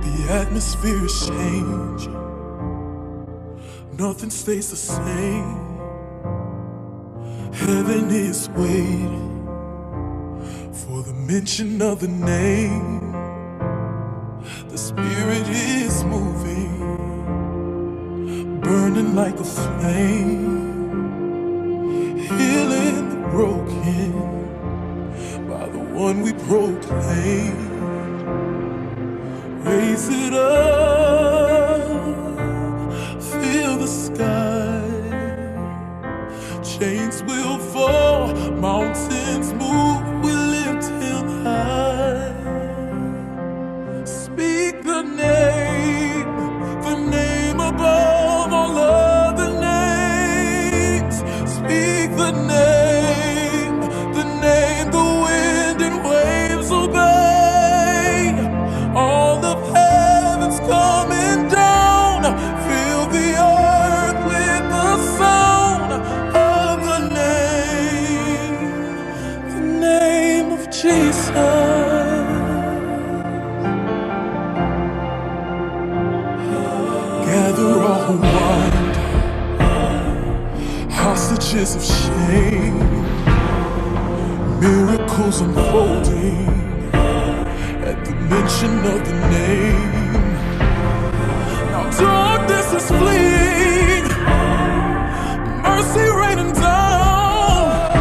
The atmosphere is changing. Nothing stays the same. Heaven is waiting for the mention of the name. The spirit is moving, burning like a flame, healing the broken by the one we proclaim. Raise it up, feel the sky. Chains will fall, mountains move, we lift him high. Speak the name above all other names. Speak the name the wind and waves obey. All of heaven's coming down, fill the earth with the sound of the name of Jesus. Gather all who wander, hostages of shame, miracles unfolding at the mention of the name. Now darkness is fleeing, mercy raining down,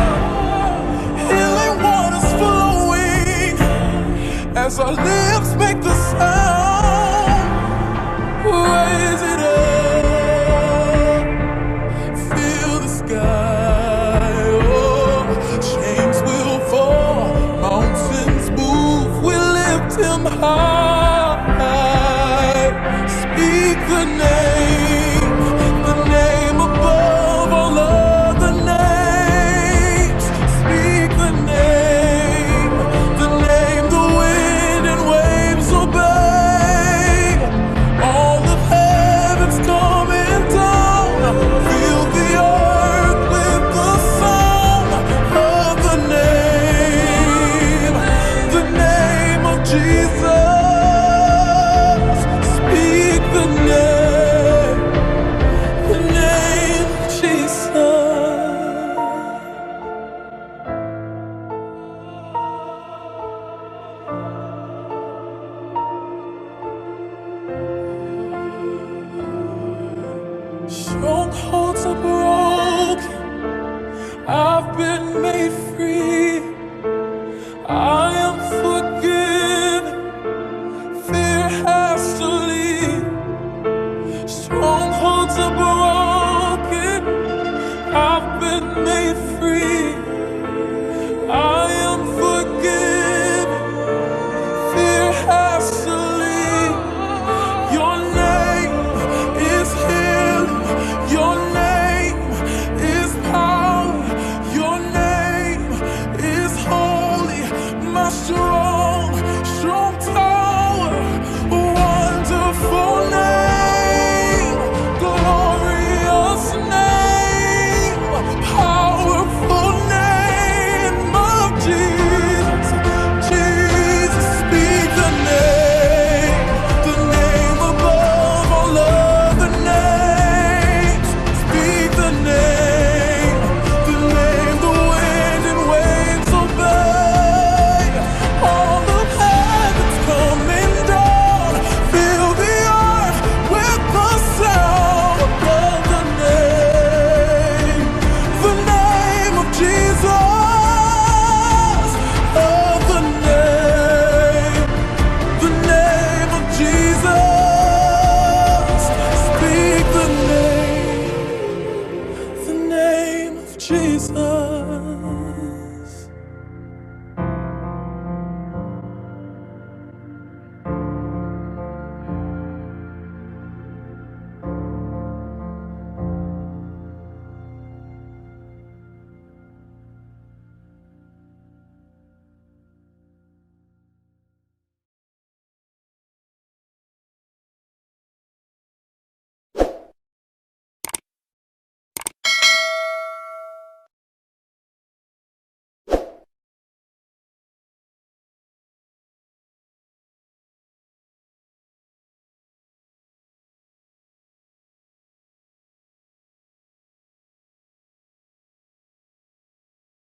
healing waters flowing as our lips make the sound. Raise it up, feel the sky. Oh, chains will fall, mountains move, we lift him high. Speak the name